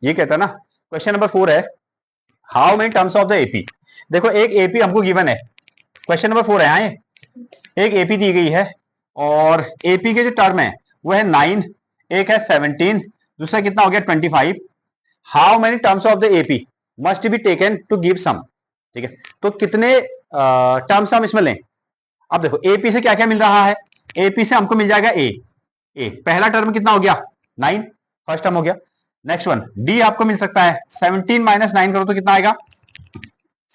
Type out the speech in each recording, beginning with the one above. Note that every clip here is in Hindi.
ये कहता है ना, क्वेश्चन नंबर 4 है, how many terms of the AP. देखो एक एपी हमको गिवन है, क्वेश्चन नंबर 4 है। आए एक एपी दी गई है और एपी के जो टर्म है वो है 9, एक है 17, दूसरा कितना हो गया 25। How many terms of the AP must be taken to give sum. ठीक है, तो कितने टर्म्स हम इसमें लें। अब देखो एपी से क्या क्या मिल रहा है, एपी से हमको मिल जाएगा ए पहला टर्म कितना हो गया 9, फर्स्ट टर्म हो गया। नेक्स्ट वन डी आपको मिल सकता है 17 माइनस 9 करो तो कितना आएगा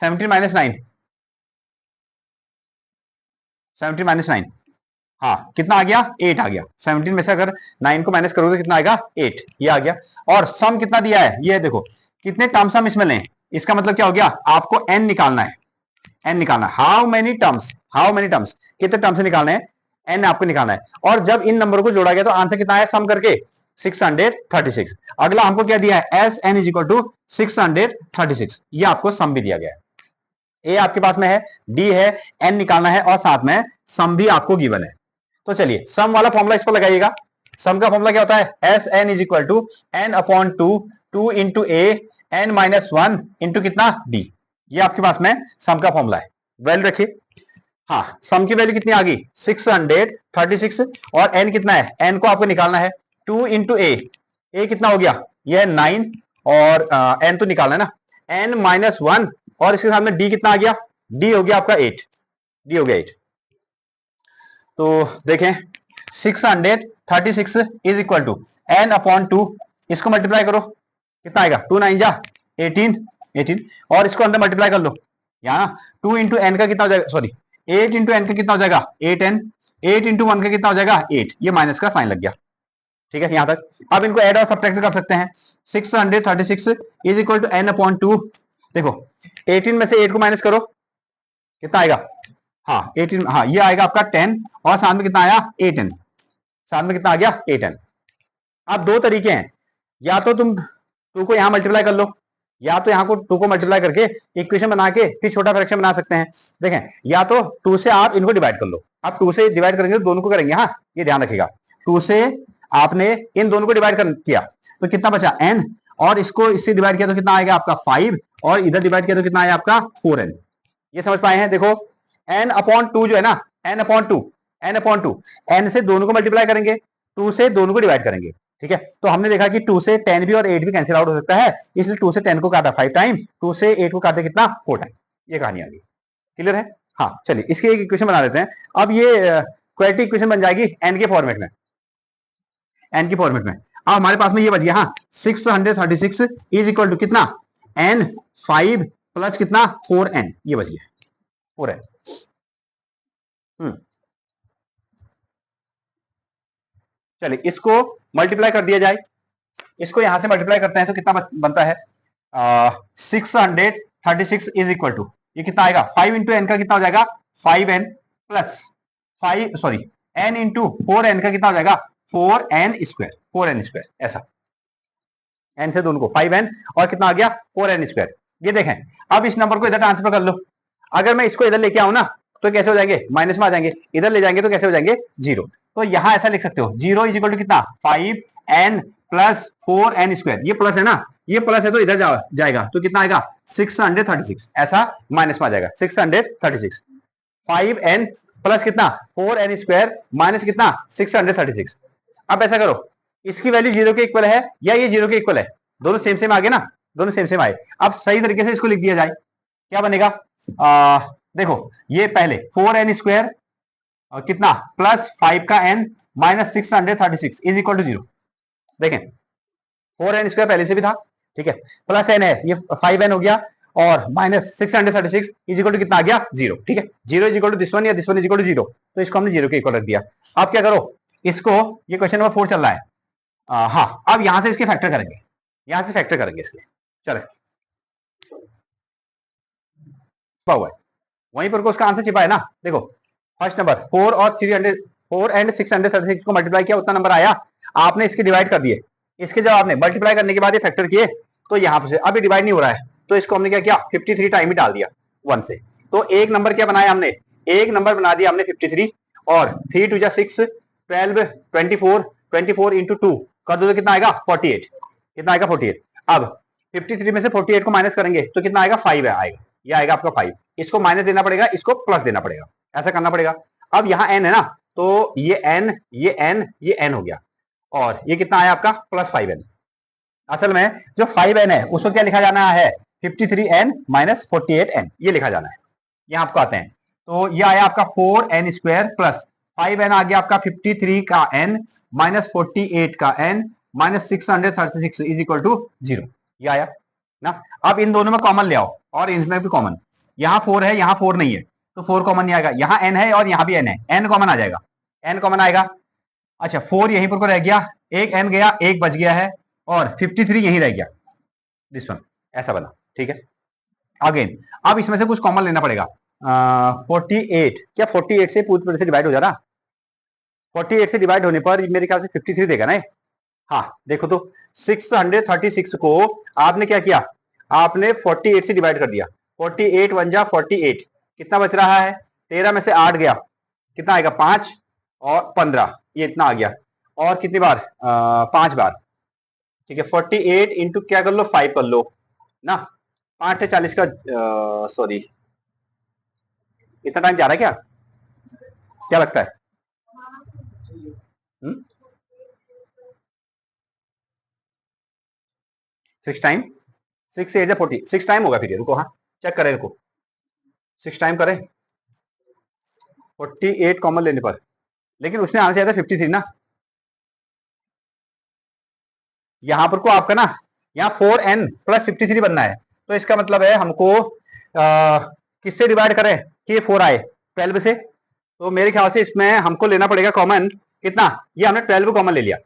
17 माइनस 9, 17 माइनस 9, हाँ कितना आ गया 8 आ गया। 17 में से अगर 9 को माइनस करोगे तो कितना आएगा 8, ये आ गया। और सम कितना दिया है ये देखो, कितने टर्म्स हम इसमें लें, इसका मतलब क्या हो गया आपको एन निकालना है, एन निकालना है। How many terms, how many terms कितने टर्म्स से निकालने हैं, एन आपको निकालना है। और जब इन नंबर को जोड़ा गया तो आंसर कितना है सम करके 636। अगला हमको क्या दिया है S N is equal to 636, ये आपको सम भी दिया गया है। ए आपके पास में है, डी है, एन निकालना है और साथ में सम भी आपको गिवन है। तो चलिए सम वाला फॉर्मूला इस पर लगाइएगा। सम का फॉर्मूला क्या होता है S N is equal to N upon two, two into a n minus one into कितना डी, ये आपके पास में सम का फॉर्मूला है। वैल्यू रखिए, हाँ सम की वैल्यू कितनी आ गई 636 और एन कितना है, एन को आपको निकालना है 2 इंटू ए कितना हो गया ये है 9 और एन तो निकालना है ना, एन माइनस वन और इसके सामने डी कितना आ गया, डी हो गया आपका 8, डी हो गया 8। तो देखें 636 is equal to N upon two, इसको मल्टीप्लाई करो कितना आएगा 2 9 जा 18 और इसको अंदर मल्टीप्लाई कर लो, यहाँ 2 इंटू एन का कितना हो जाएगा, सॉरी 8 इंटू एन का कितना हो जाएगा 8n, 8 इंटू वन का कितना हो जाएगा 8, ये माइनस का साइन लग गया। ठीक है यहां तक। अब इनको ऐड और सब्ट्रैक्ट कर सकते हैं। 636 is equal to N upon two, देखो 18 में से 8 को माइनस करो कितना आएगा, हाँ 18, हाँ ये आएगा आपका 10 और साथ में कितना आया 8n, साथ में कितना आ गया 8n। अब दो तरीके हैं, या तो तुम 2 को यहां मल्टीप्लाई कर लो, या तो यहाँ को 2 को मल्टीप्लाई करके इक्वेशन बना के फिर छोटा फ्रैक्शन बना सकते हैं। देखें या तो 2 से आप इनको डिवाइड कर लो, आप 2 से डिवाइड करेंगे तो दोनों को करेंगे, हाँ ये ध्यान रखिएगा 2 से आपने इन दोनों को डिवाइड किया तो कितना बचा n, और इसको इससे डिवाइड किया तो कितना आएगा आपका 5 और इधर डिवाइड किया तो कितना आया आपका 4n। ये समझ पाए हैं, देखो n अपॉन टू जो है ना, n अपॉन टू n से दोनों को मल्टीप्लाई करेंगे, 2 से दोनों को डिवाइड करेंगे। ठीक है, तो हमने देखा कि 2 से 10 भी और 8 भी कैंसिल आउट हो सकता है, इसलिए 2 से 10 को काटा 5 टाइम, 2 से 8 को काटे कितना 4 टाइम। ये कहानी आ गई, क्लियर है। हाँ चलिए इसकी एक इक्वेशन बना देते हैं। अब ये क्वाड्रेटिक इक्वेशन बन जाएगी एन के फॉर्मेट में, एन के फॉर्मेट में। अब हमारे पास में ये बच गया, हाँ 636 इज इक्वल टू कितना n 5 प्लस कितना 4n, ये बच गया 4n। चलिए इसको मल्टीप्लाई कर दिया जाए, इसको यहां से मल्टीप्लाई करते हैं तो कितना बनता है 636 इज इक्वल टू ये कितना आएगा 5 इंटू एन का कितना हो जाएगा 5n plus 5 sorry n into 4n का कितना हो जाएगा 4n स्क्वायर, ऐसा n से दोनों को 5n और कितना आ गया 4n स्क्वायर। ये देखें अब इस नंबर को इधर ट्रांसफर कर लो, अगर मैं इसको इधर लेके आऊं ना तो कैसे हो जाएंगे माइनस में आ जाएंगे, इधर ले जाएंगे तो कैसे हो जाएंगे 0। तो यहां ऐसा लिख सकते हो 0 इज इक्वल टू कितना 5n प्लस 4n स्क्वायर, ये प्लस है ना, ये प्लस है तो इधर जाएगा तो कितना आएगा 636, ऐसा माइनस में आ जाएगा 636, 5n प्लस कितना 4n स्क्वायर माइनस कितना 636। अब ऐसा करो इसकी वैल्यू 0 के इक्वल है या ये 0 के इक्वल है, दोनों सेम सेम आ गए ना, दोनों सेम सेम आए। अब सही तरीके से इसको लिख दिया जाए, क्या बनेगा देखो ये पहले 4n स्क्वायर और कितना प्लस 5 का n minus 636 is equal to 0। देखें 4n स्क्वायर पहले से भी था, ठीक है, प्लस n है ये 5n हो गया और माइनस 636 इज इक्वल टू कितना आ गया 0। ठीक है, 0 is equal to this one या this one is equal to 0, तो इसको हमने 0 के इक्वल रख दिया। अब क्या करो इसको, ये क्वेश्चन नंबर 4 चल रहा है, हाँ अब यहां से इसके फैक्टर करेंगे, यहां से फैक्टर करेंगे इसके, चले हुआ है वहीं पर को उसका आंसर छिपा है ना। देखो फर्स्ट नंबर 4 और 4 एंड 636 को मल्टीप्लाई किया उतना नंबर आया, आपने इसके डिवाइड कर दिए, इसके जब आपने मल्टीप्लाई करने के बाद ये फैक्टर किए तो यहां से अभी डिवाइड नहीं हो रहा है तो इसको हमने क्या किया 53 टाइम ही डाल दिया 1 से, तो एक नंबर क्या बनाया हमने, एक नंबर बना दिया हमने 53 और 3 2 6 12 24 इंटू 2 कर दो तो कितना आएगा 48, कितना आएगा 48। अब 53 में से 48 को माइनस करेंगे तो कितना आएगा, 5 आएगा, ये आएगा आपका 5। इसको माइनस देना पड़ेगा, इसको प्लस देना पड़ेगा, ऐसा करना पड़ेगा। अब यहाँ n है ना, तो ये n, ये n, ये n हो गया, और ये कितना आया आपका प्लस 5n। असल में जो 5n है उसको क्या लिखा जाना है, 53n माइनस 48n, ये लिखा जाना है। यहाँ आपको आते हैं, तो ये आया आपका 4n स्क्वायर प्लस 5n आ गया आपका 53 का n माइनस 48 का n minus 636 is equal to 0, ये आया ना। अब इन दोनों में कॉमन ले आओ, और इनमें भी कॉमन, यहाँ 4 है, यहाँ 4 नहीं है, तो 4 कॉमन नहीं आएगा, यहाँ n है और यहाँ भी n है, n कॉमन आ जाएगा, n कॉमन आएगा। अच्छा 4 यहीं पर को रह गया, एक n गया, एक बच गया है, और 53 यहीं रह गया, दिस वन, ऐसा बना, ठीक है। अगेन अब इसमें से कुछ कॉमन लेना पड़ेगा। 48, क्या 48 से पूरी से डिवाइड हो जा रहा, 48 से डिवाइड होने पर मेरे ख्याल से 53 देगा ना। हाँ देखो तो 636 को आपने क्या किया, आपने 48 से डिवाइड कर दिया, 48 वन जा 48, कितना बच रहा है, 13 में से 8 गया, कितना आएगा 5 और 15, ये इतना आ गया, और कितनी बार 5 बार, ठीक है। 48 इंटू क्या कर लो 5 कर लो ना, 5 40 का, सॉरी इतना टाइम जा रहा है क्या, क्या लगता है? 6 टाइम 6 एज 40, 6 टाइम होगा फिर ये, रुको हाँ चेक करें, रुको 6 टाइम करें 48 कॉमन लेने पर, लेकिन उसने आना चाहिए था 53 ना, यहां पर को आपका ना यहाँ 4n प्लस 53 बनना है, तो इसका मतलब है हमको किससे डिवाइड करें कि ये 4 आए, 12 से, तो मेरे ख्याल से इसमें हमको लेना पड़ेगा कॉमन कितना, ये हमने 12 कॉमन ले लिया,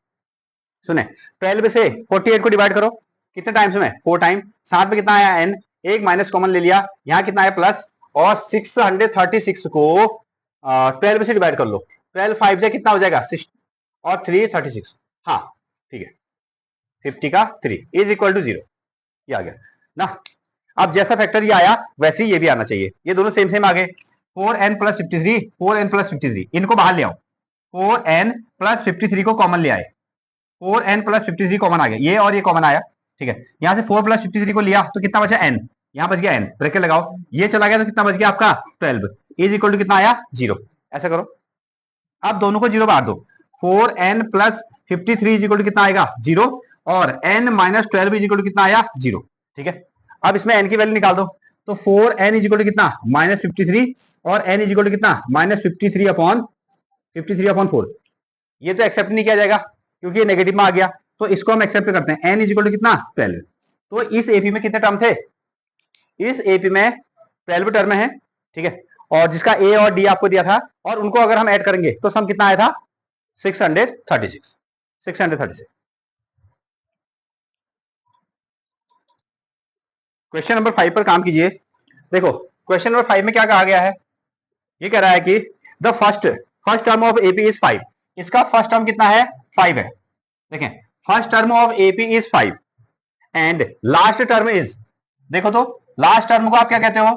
सुने 12 से 48 को डिवाइड करो, कितने टाइम्स में 4 टाइम, साथ में कितना आया n, एक माइनस कॉमन ले लिया, यहाँ कितना आया प्लस, और 636 को 12 से डिवाइड कर लो, 12 5 से कितना हो जाएगा 6 और 3 36, हाँ ठीक है, 50 का 3 इज इक्वल टू 0, ये आ गया ना। अब जैसा फैक्टर ये आया वैसे ही ये भी आना चाहिए, ये दोनों सेम सेम आ गए, 4n प्लस 53, 4n प्लस 53 इनको बाहर ले आओ, 4n प्लस 53 को कॉमन ले आए, 4n प्लस 53 कॉमन आ गया, ये और ये कॉमन आया, ठीक है। यहां से 4 प्लस 53 को लिया तो कितना बचा n, यहां बच गया n, ब्रैकेट लगाओ, ये चला गया तो कितना बच गया आपका 12 इज इक्वल टू कितना आया 0, ऐसा करो। अब दोनों को 0 बाहर दो, 4n plus 53 is equal to कितना आएगा 0, और n minus 12 is equal to कितना आया 0, ठीक है। अब इसमें n की वैल्यू निकाल दो, तो 4n इज इक्वल टू कितना माइनस 53, और n इज इक्वल टू कितना माइनस 53 अपॉन 4, ये तो एक्सेप्ट नहीं किया जाएगा क्योंकि ये नेगेटिव में आ गया, तो इसको हम एक्सेप्ट करते हैं, n इज इक्वल टू कितना 12, तो इस एपी में कितने टर्म थे, इस एपी में 12 टर्म है, ठीक है, और जिसका ए और डी आपको दिया था, और उनको अगर हम ऐड करेंगे तो सम कितना आया था 636। क्वेश्चन नंबर 5 पर काम कीजिए। देखो क्वेश्चन नंबर 5 में क्या कहा गया है, ये कह रहा है कि the first term of AP is 5, इसका फर्स्ट टर्म कितना है 5 है, देखें first term of AP is 5 and last term is, देखो तो लास्ट टर्म को आप क्या कहते हो,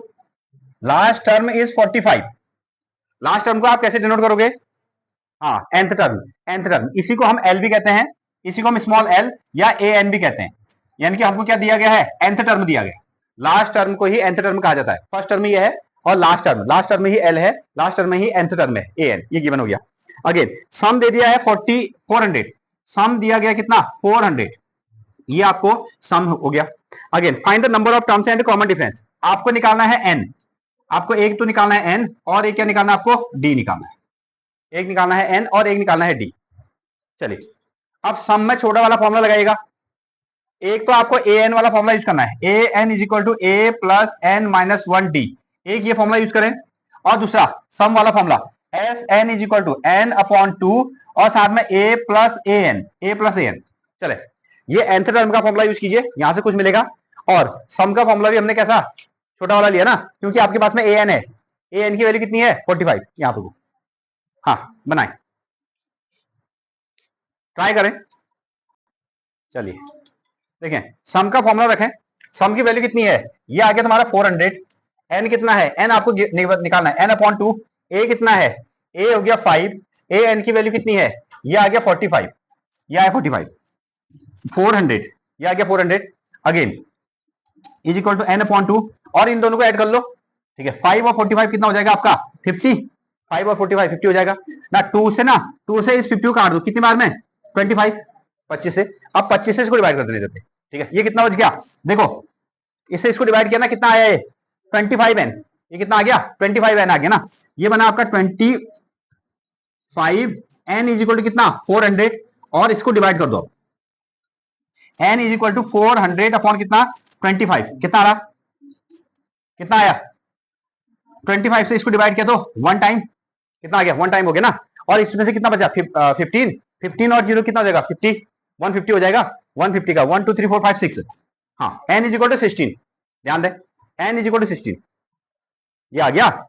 last term is 45, last term को आप कैसे डिनोट करोगे, हाँ nth टर्म, इसी को हम एल भी कहते हैं, इसी को हम स्मॉल एल या ए एन भी कहते हैं, यानी कि हमको क्या दिया गया है nth टर्म दिया गया, लास्ट टर्म को ही nth टर्म कहा जाता है, फर्स्ट टर्म ये है, और लास्ट टर्म में ही एल है, लास्ट टर्म में ही nth टर्म है ए एन, ये गिवन हो गया। अगेन सम दे दिया है 400, सम दिया गया कितना 400, ये आपको सम हो गया। Again find the number of terms and common difference, आपको निकालना है n, आपको एक तो निकालना है n, और एक क्या निकालना है आपको d निकालना है, एक निकालना है n और एक निकालना है d। चलिए अब सम में छोटा वाला फॉर्मूला लगाइएगा, एक तो आपको ए एन वाला फॉर्मूला यूज करना है, A N is equal to A plus N minus 1 D, एक ये फॉर्मूला यूज करें, और दूसरा सम वाला formula S N is equal to N upon 2, और साथ में ए प्लस ए एन, चले ये nth टर्म का फॉर्मूला यूज कीजिए, यहां से कुछ मिलेगा, और सम का फॉर्मूला भी हमने कैसा छोटा वाला लिया ना, क्योंकि आपके पास में ए एन है, ए एन की वैल्यू कितनी है 45, यहां पर हाँ बनाए, ट्राई करें। चलिए देखें सम का फॉर्मूला रखें, सम की वैल्यू कितनी है, ये आ गया तुम्हारा 400, एन कितना है, एन आपको निकालना है एन अपॉन 2, ए कितना है, ए हो गया 5, ए एन की वैल्यू कितनी है, ये आ गया 45, ये आया 45, 400, ये आ गया 400। Again is equal to N upon 2 और इन दोनों को ऐड कर लो, ठीक है। 5 और 45 कितना हो जाएगा आपका 50, 5 और 45 50 हो जाएगा ना। 2 से इस 50 को काट दो, कितनी बार में 25, 25 से। अब 25 से इसको डिवाइड कर देने देते, ठीक है। ये कितना बच गया देखो, इससे इसको डिवाइड किया ना, कितना आया ये 25n, ये कितना आ गया 25n आ गया ना। ये बना आपका 25n इज इक्वल टू कितना 400 और इसको डिवाइड कर दो, n is equal to 400 upon कितना 25, कितना आ रहा, कितना आया 25 से इसको डिवाइड किया तो वन टाइम, कितना आ गया वन टाइम हो गया ना। और इसमें से कितना बचा 15, 15 और 0 कितना हो जाएगा 50, 150 हो जाएगा, 150 का 1 2 3 4 5 6, हाँ n इज इक्वल टू 16, ध्यान दे n इज इक्वल टू 16, ये आ गया।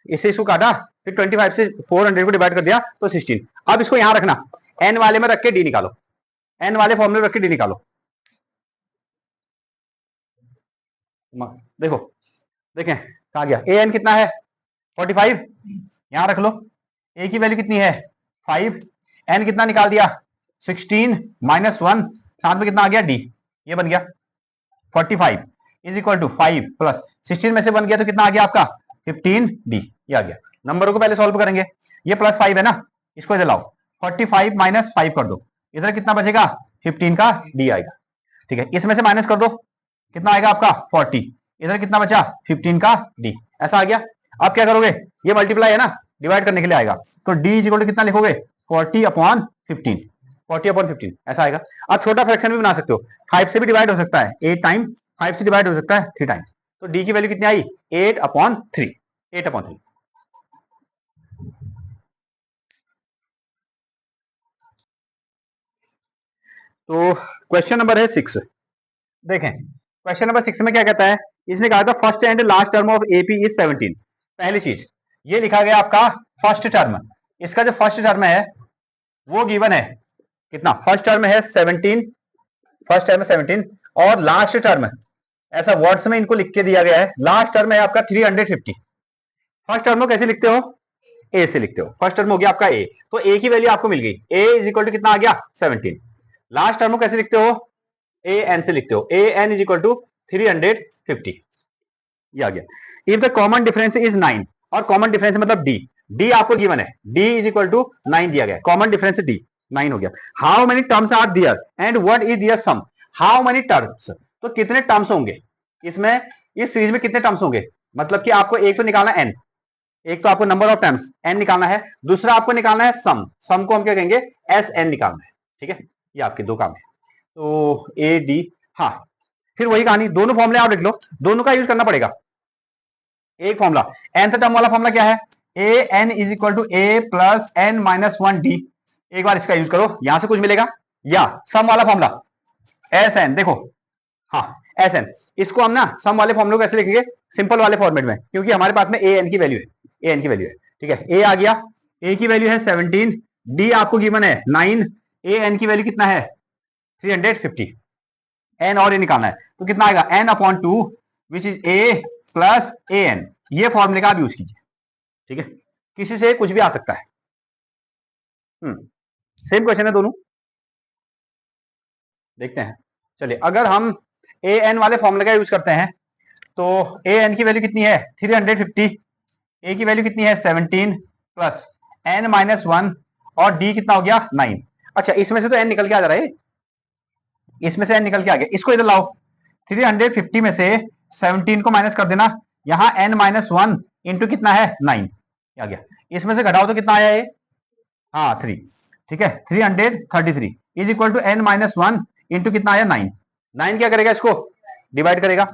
इससे इसको काटा, फिर 25 से 400 को डिवाइड कर दिया तो 16। अब इसको यहां रखना, n वाले में रख के d निकालो, n वाले फॉर्मूले में रख के d निकालो। देखो देखें कहा गया, an कितना है 45, यहां रख लो। a की वैल्यू कितनी है 5, n कितना निकाल दिया 16 माइनस 1, साथ में कितना आ गया d, ये बन गया 45 इज इक्वल टू 5 प्लस 16 में से बन गया तो कितना आ गया आपका 15d, ये आ गया। नंबरों को पहले सॉल्व करेंगे, ये प्लस 5 है ना, इसको इधर लाओ, 45 माइनस 5 कर दो, इधर कितना बचेगा 15 का d आएगा, ठीक है। इसमें से माइनस कर दो, कितना आएगा आपका 40, इधर कितना बचा 15 का d, ऐसा आ गया। अब क्या करोगे, ये मल्टीप्लाई है ना, डिवाइड करने के लिए आएगा, तो d इज इक्वल टू कितना लिखोगे 40 अपॉन 15, 40 अपॉन 15 ऐसा आएगा। आप छोटा फ्रैक्शन भी बना सकते हो, 5 से भी डिवाइड हो सकता है, 8 टाइम 5 से डिवाइड हो सकता है 3 टाइम, तो d की वैल्यू कितनी आई 8 अपॉन 3, 8 अपॉन 3। तो क्वेश्चन नंबर है 6, देखें क्वेश्चन नंबर 6 में क्या कहता है, इसने कहा था first and last term of AP is 17। पहली चीज ये लिखा गया आपका फर्स्ट टर्म, इसका जो फर्स्ट टर्म है वो गिवन है कितना, फर्स्ट टर्म है 17, फर्स्ट टर्म है 17 और लास्ट टर्म ऐसा वर्ड्स में इनको लिख के दिया गया है, लास्ट टर्म है आपका 350। फर्स्ट टर्म को कैसे लिखते हो, ए से लिखते हो, फर्स्ट टर्म हो गया आपका ए, तो ए की वैल्यू आपको मिल गई, ए इज इक्वल टू कितना आ गया 17। लास्ट टर्म को कैसे लिखते हो, ए एन से लिखते हो, a N is equal to 350, ये आ गया। If the common difference is 9, और कॉमन डिफरेंस मतलब डी, डी आपको गिवन है, डी इज इक्वल टू 9 दिया गया, कॉमन डिफरेंस डी 9 हो गया। How many terms are there and what is their sum, how many terms, तो कितने टर्म्स होंगे इसमें, इस सीरीज में कितने टर्म्स होंगे, मतलब कि आपको एक तो निकालना एन, एक तो आपको नंबर ऑफ टर्म्स एन निकालना है, दूसरा आपको निकालना है सम, सम को हम क्या कहेंगे एस एन निकालना है, ठीक है। ये आपके दो काम है, तो ए डी, हाँ फिर वही कहानी, दोनों फॉर्मूले आप लिख लो, दोनों का यूज करना पड़ेगा। एक फॉर्मूला nth टर्म वाला फॉर्मूला क्या है, A N is equal to A plus N minus 1 D, एक बार इसका यूज करो, यहां से कुछ मिलेगा, या सम वाला फॉर्मूला एस एन, देखो हाँ एस एन, इसको हम ना सम वाले फॉर्मूले को कैसे लिखेंगे सिंपल वाले फॉर्मेट में, क्योंकि हमारे पास में ए एन की वैल्यू है, ए एन की वैल्यू है, ठीक है। ए आ गया, ए की वैल्यू है 17, डी आपको गिवन है 9, ए एन की वैल्यू कितना है 350, एन और ए निकालना है, तो कितना आएगा n upon 2 which is a plus a n, ये फॉर्मूले का आप यूज कीजिए, ठीक है। किसी से कुछ भी आ सकता है, सेम क्वेश्चन है दोनों, देखते हैं। चलिए अगर हम ए एन वाले फॉर्मूले का यूज करते हैं, तो ए एन की वैल्यू कितनी है 350, ए की वैल्यू कितनी है 17 प्लस एन माइनस 1 और डी कितना हो गया 9। अच्छा इसमें से तो एन निकल के आ जा रहा है, इसमें से एन निकल के आ गया, इसको इधर लाओ, 350 में से 17 को माइनस कर देना, यहां n माइनस 1 इंटू कितना है 9 आ गया, इसमें से घटाओ तो कितना आया ये, हाँ 3, ठीक है। 333 is equal to n minus 1 into कितना आया 9, 9 क्या करेगा इसको डिवाइड करेगा,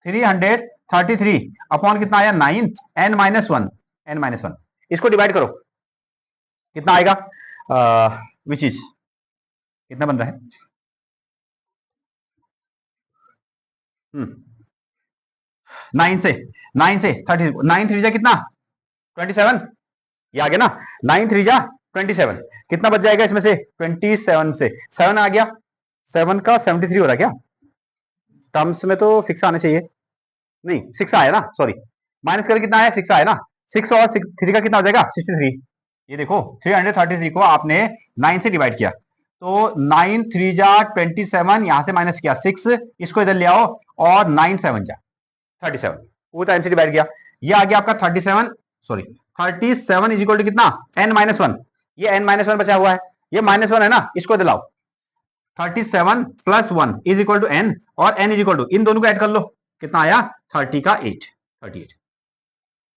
333 अपॉन कितना आया 9 n माइनस 1, n माइनस 1 इसको डिवाइड करो, कितना आएगा विच इज कितना बन रहा है, 9 से 30, 9 3 जा कितना 27, ये आ गया ना, 9 3 जा 27, कितना बच जाएगा इसमें से 27 से 7 आ गया, 7 का 73 हो रहा है क्या, टर्म्स में तो फिक्स आने चाहिए, नहीं 6 आया ना, सॉरी माइनस करके कितना आया 6 आया ना, 6 और 3 का कितना हो जाएगा 63, ये देखो 333 को आपने 9 से डिवाइड किया तो 9 3 जा 27, यहां से माइनस किया 6, इसको इधर ले आओ और 9 7 जा 37, वो टाइम से डिवाइड किया, ये आ गया आपका 37, सॉरी 37 इज इक्वल टू कितना, n-1, ये n-1 बचा हुआ है, ये -1 है ना, इसको दिलाओ, 37 + 1 इज इक्वल टू n, और n इज इक्वल टू इन दोनों को ऐड कर लो, कितना आया 30 का 8, 38।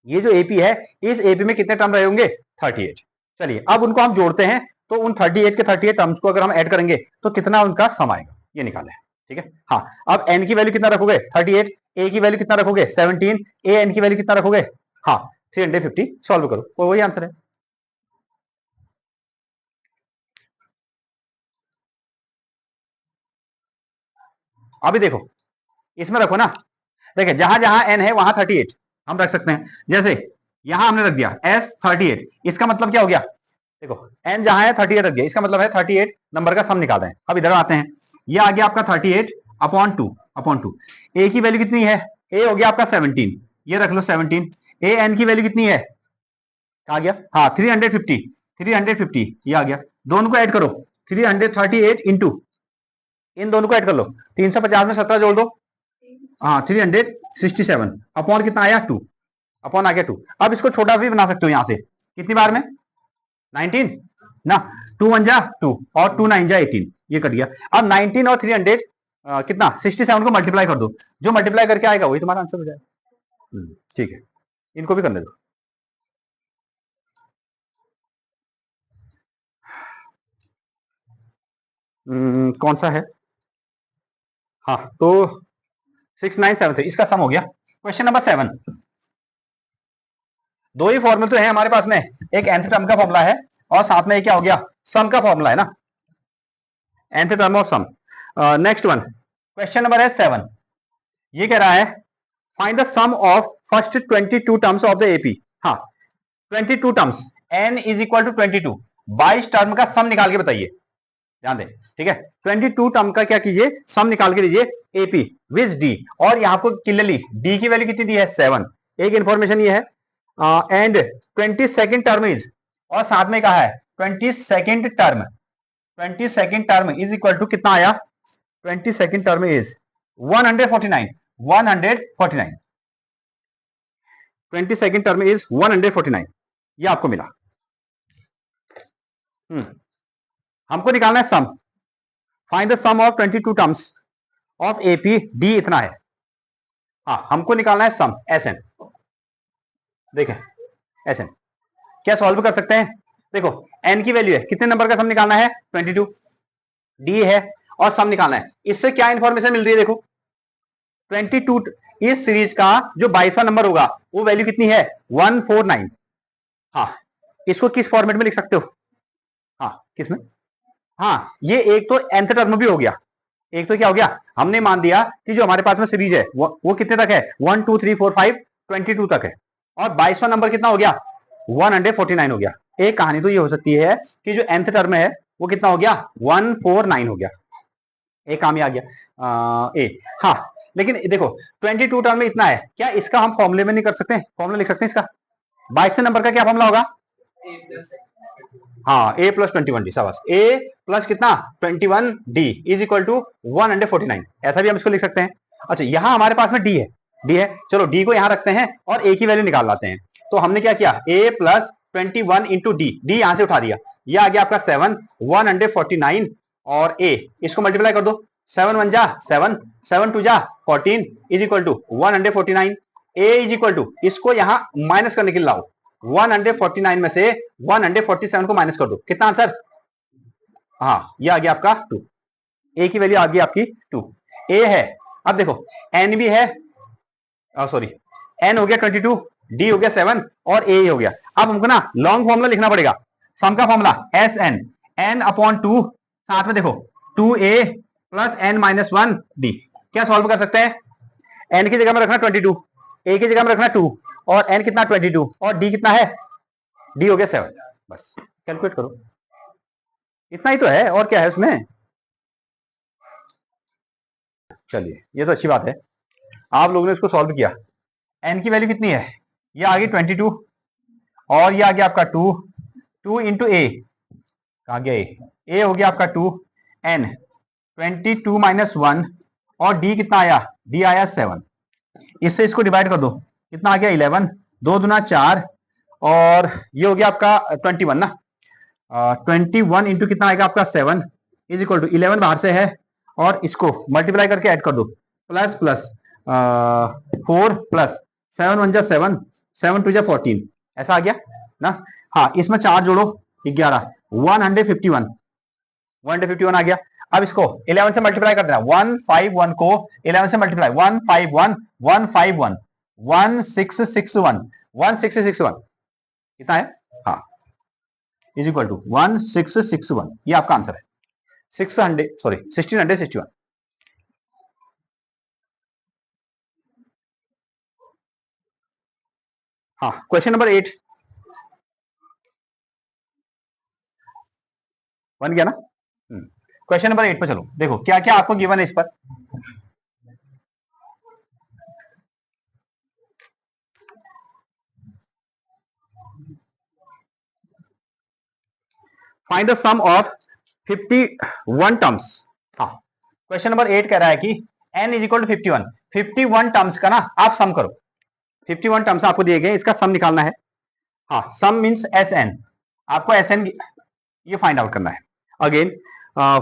ये जो एपी है, इस एपी में कितने टर्म रहे होंगे 38। चलिए अब उनको हम जोड़ते हैं, तो उन 38 के 38 टर्म्स को अगर हम ऐड करेंगे तो कितना उनका सम आएगा, ये निकाले, ठीक है। हाँ, अब n की वैल्यू कितना रखोगे 38, a की वैल्यू कितना रखोगे 17, a n की वैल्यू कितना रखोगे, हाँ 350, सॉल्व करो, तो वही आंसर है। अभी देखो इसमें रखो ना, देखिए जहां जहां n है वहां 38 हम रख सकते हैं, जैसे यहां हमने रख दिया S38, इसका मतलब क्या हो गया, देखो n जहां है 38 रख दिया, इसका मतलब है 38 नंबर का सम निकालते हैं। अब इधर आते हैं, ये आ गया आपका 38/2, a की वैल्यू कितनी है, a हो गया आपका 17, ये रख लो 17, a n की वैल्यू कितनी है, आ गया हाँ 350, ये आ गया, दोनों को ऐड करो, 338 इंटू, इन दोनों को ऐड कर लो, 350 में 17 जोड़ दो, हाँ 367 अपॉन कितना आया 2, अपॉन आ गया 2। अब इसको छोटा भी बना सकते हो यहां से, कितनी बार में 19 ना, 2 1 जा 2 और 2 9 जा 18, ये कट गया। अब 19 और 300 कितना 67 को मल्टीप्लाई कर दो, जो मल्टीप्लाई करके आएगा वही तुम्हारा आंसर हो जाएगा। ठीक है, इनको भी करने दो। कौन सा है, हाँ तो 6973 इसका सम हो गया। क्वेश्चन नंबर 7, दो ही फॉर्मूले तो है हमारे पास में, एक nth टर्म का फॉर्मूला है और साथ में क्या हो गया सम का फॉर्मूला है ना, nth term of sum. Next one, question number है 7, ये कह रहा है find the sum of first 22 terms of the AP. हाँ 22 terms, n is equal to 22, 22 term का सम निकाल के बताइए, ध्यान दें, ठीक है। 22 टर्म का क्या कीजिए, सम निकाल के दीजिए एपी विद डी, और यहां पर क्लियरली डी की वैल्यू कितनी दी है 7, एक इंफॉर्मेशन ये है, एंड 22nd टर्म इज, और साथ में कहा है 22nd term, 22nd term is equal to कितना आया, 22nd term is 149, 149, 22nd term is 149, ये आपको मिला। हमको निकालना है sum, find the sum of 22 terms of AP, D इतना है, हाँ हमको निकालना है सम एस एन, देखें एस एन क्या सॉल्व कर सकते हैं, देखो एन की वैल्यू है, कितने नंबर का सम निकालना है 22, डी है और सम निकालना है, इससे क्या इंफॉर्मेशन मिल रही है, देखो 22 इस सीरीज का जो 22वां नंबर होगा वो वैल्यू कितनी है 149, हाँ इसको किस फॉर्मेट में लिख सकते हो, हाँ किसमें, हाँ ये एक तो nth टर्म भी हो गया, एक तो क्या हो गया, हमने मान दिया कि जो हमारे पास में सीरीज है वो कितने तक है 1 2 3 4 5 22 तक है, और 22वां नंबर कितना हो गया 149 हो गया। एक कहानी तो ये हो सकती है कि जो nth टर्म है वो कितना हो गया 149 हो गया, एक काम ये आ गया ए, हाँ लेकिन देखो 22 टर्म में इतना है, क्या इसका हम फॉर्मूले में नहीं कर सकते, फॉर्मूला लिख सकते हैं इसका, 22वें नंबर का क्या फॉर्मूला होगा, हाँ a + 21d, शाबाश, a प्लस कितना 21d इज इक्वल टू 149, ऐसा भी हम इसको लिख सकते हैं। अच्छा यहां हमारे पास में d है, चलो d को यहां रखते हैं और a की वैल्यू निकाल लाते हैं, तो हमने क्या किया a + 21 इंटू डी, यहां से उठा दिया, ये आ गया आपका 7 149, और a इसको मल्टीप्लाई कर दो, 7 1 जा 7, 7 2 जा 14 is equal to 149, a is equal to, इसको यहां माइनस करने के लिए लाओ, 149 में से 147 को माइनस कर दो, कितना आंसर, हाँ ये आ गया आपका 2, ए की वैल्यू आ गई आपकी 2, ए है। अब देखो एन भी है, सॉरी एन हो गया 22, डी हो गया 7 और ए हो गया। अब हमको ना लॉन्ग फॉर्मूला लिखना पड़ेगा, सम का फॉर्मूला एस एन, n/2, साथ में देखो 2a + n-1d, क्या सॉल्व कर सकते हैं, n की जगह में रखना 22, a की जगह में रखना 2, और n कितना 22 और d कितना है, d हो गया 7, बस कैलकुलेट करो, इतना ही तो है और क्या है उसमें। चलिए ये तो अच्छी बात है, आप लोगों ने इसको सॉल्व किया, n की वैल्यू कितनी है, ये आ गई 22 और ये आ गया आपका 2 इंटू ए, कहा गया ए हो गया आपका 2, एन 22 माइनस 1, और डी कितना आया, डी आया 7। इससे इसको डिवाइड कर दो, कितना आ गया 11, 2 दूना 4, और ये हो गया आपका 21 ना, 21 इंटू कितना आएगा आपका 7 इज इक्वल टू 11 बाहर से है, और इसको मल्टीप्लाई करके ऐड कर दो, प्लस प्लस 4 प्लस 7 1 जा 7, 7 2 जा 14, ऐसा आ गया ना। हाँ, इसमें 4 जोड़ो 11, 151, 151 आ गया। अब इसको 11 से मल्टीप्लाई कर देना, 151 को 11 से मल्टीप्लाई, 151 151 1661 1661 कितना है, हाँ, इज इक्वल टू 1661, ये आपका आंसर है, 1661। हाँ, क्वेश्चन नंबर 8 बन गया ना। क्वेश्चन नंबर 8 पे चलो, देखो क्या क्या आपको गिवन है इस पर। Find the sum of 51 terms. हाँ, क्वेश्चन नंबर 8 कह रहा है कि n is equal to 51 terms का ना आप सम करो। 51 टर्म्स आपको दिए गए, इसका सम निकालना है। हाँ, सम मींस Sn, आपको Sn ये फाइंड आउट करना है। Again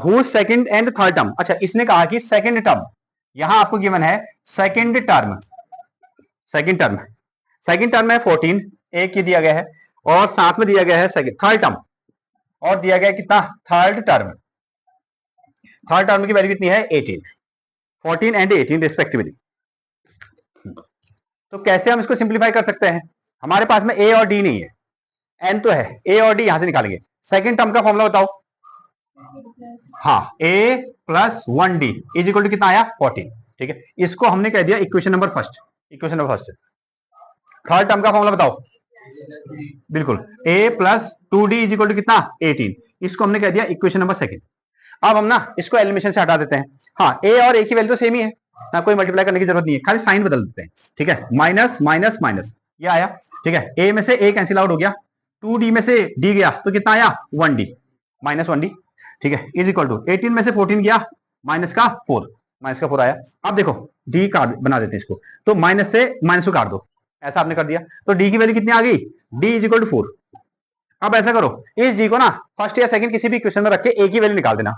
who second and third term, अच्छा इसने कहा कि सेकंड टर्म, यहां आपको गिवन है second term, second term, second term है 14, एक ही दिया गया है, और साथ में दिया गया है सेकंड थर्ड टर्म, और दिया गया कितना, थर्ड टर्म, थर्ड टर्म की वैल्यू कितनी है 18, 14 एंड 18 रिस्पेक्टिवली। तो कैसे हम इसको सिंप्लीफाई कर सकते हैं, हमारे पास में ए और डी नहीं है, एन तो है, ए और डी यहां से निकालेंगे। सेकंड टर्म का फॉर्मूला बताओ। हाँ, A plus 1d is equal to कितना आया 14, ठीक है, इसको हमने कह दिया equation number first, equation number first. Third term का फॉर्मूला बताओ, बिल्कुल, A plus 2d is equal to कितना 18, इसको हमने कह दिया इक्वेशन नंबर सेकंड। अब हम ना इसको एलिमिनेशन से हटा देते हैं। हाँ, ए और ए की वैल्यू तो सेम ही है ना, कोई मल्टीप्लाई करने की जरूरत नहीं है, खाली साइन बदल देते हैं, ठीक है, माइनस माइनस माइनस ये आया, ठीक है, ए में से ए कैंसिल आउट हो गया, 2d में से d गया तो कितना आया 1d, माइनस 1d, ठीक है, इज इक्वल टू 18 में से 14 गया, माइनस का 4, माइनस का 4 आया। अब देखो d काट बना देते हैं इसको, तो माइनस से माइनस को काट दो, ऐसा आपने कर दिया, तो d की वैल्यू कितनी आ गई, d इज इक्वल टू 4। अब ऐसा करो, इस d को ना फर्स्ट या सेकंड किसी भी इक्वेशन में रख के a की वैल्यू निकाल देना,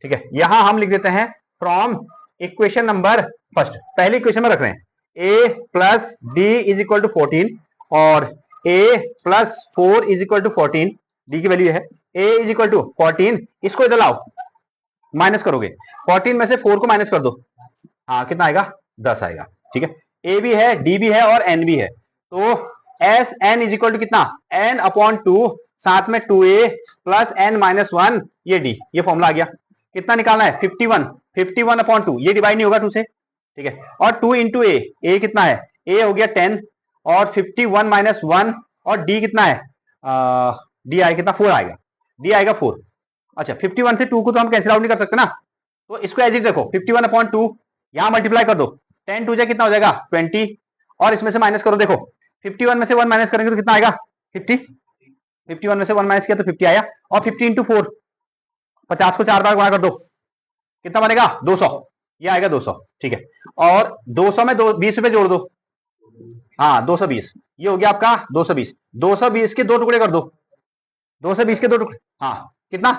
ठीक है, यहां हम लिख देते हैं फ्रॉम इक्वेशन नंबर फर्स्ट, पहली इक्वेशन में रख रहे हैं a plus D is equal to 14 और a plus 4 is equal to 14, D की वैल्यू है a इज इक्वल टू 14, इसको इधर लाओ, माइनस करोगे, 14 में से 4 को माइनस कर दो, हाँ कितना आएगा 10 आएगा, ठीक है, a भी है d भी है और n भी है, तो S N is equal to कितना n अपॉन 2, साथ में 2a प्लस n माइनस 1, ये d, ये फॉर्मूला आ गया। कितना निकालना है 51, 51 अपॉन 2, ये डिवाइड नहीं होगा 2 से, ठीक है, और 2 इंटू ए कितना है, a हो गया 10 और 51 माइनस 1, और d कितना है, d आएगा कितना 4 आएगा, d आएगा 4। अच्छा 51 से 2 को तो हम कैंसिल आउट नहीं कर सकते ना, तो इसको एज इट देखो 51 अपॉन 2, यहां मल्टीप्लाई कर दो, 10 2 कितना हो जाएगा 20, और इसमें से माइनस करो, देखो 51 में से 1 माइनस करेंगे तो कितना आएगा 50, 51 में से 1 माइनस किया तो 50 आया, और 50 इंटू 4, 50 को 4 बार गुणा कर दो, कितना बनेगा 200, ये आएगा 200, ठीक है, और 200 में 20 रुपए जोड़ दो, हाँ 220, ये हो गया आपका 220, 220 के 2 टुकड़े कर दो, 220 के 2 टुकड़े, हाँ कितना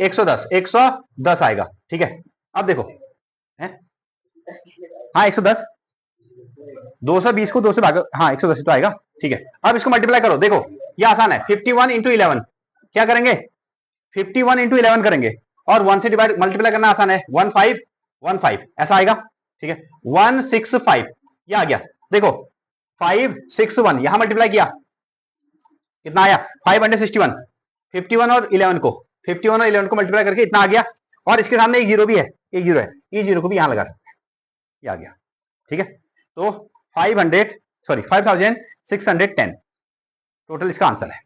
110, 110 आएगा, ठीक है। अब देखो है, हाँ 110, 220 को 2 से भागो, हाँ 110 तो आएगा, ठीक है। अब इसको मल्टीप्लाई करो, देखो ये आसान है, 51 इंटू 11 क्या करेंगे, 51 इंटू 11 करेंगे, और 1 से डिवाइड मल्टीप्लाई करना आसान है, 1515 ऐसा आएगा, ठीक है, 165 ये आ गया, देखो 561 यहां मल्टीप्लाई किया, कितना आया 561, 51 और 11 को, 51 और 11 को मल्टीप्लाई करके इतना आ गया, और इसके सामने एक जीरो भी है, एक जीरो है, ये जीरो को भी यहां लगा सकते हैं, ये आ गया, ठीक है, तो 500610 टोटल इसका आंसर है।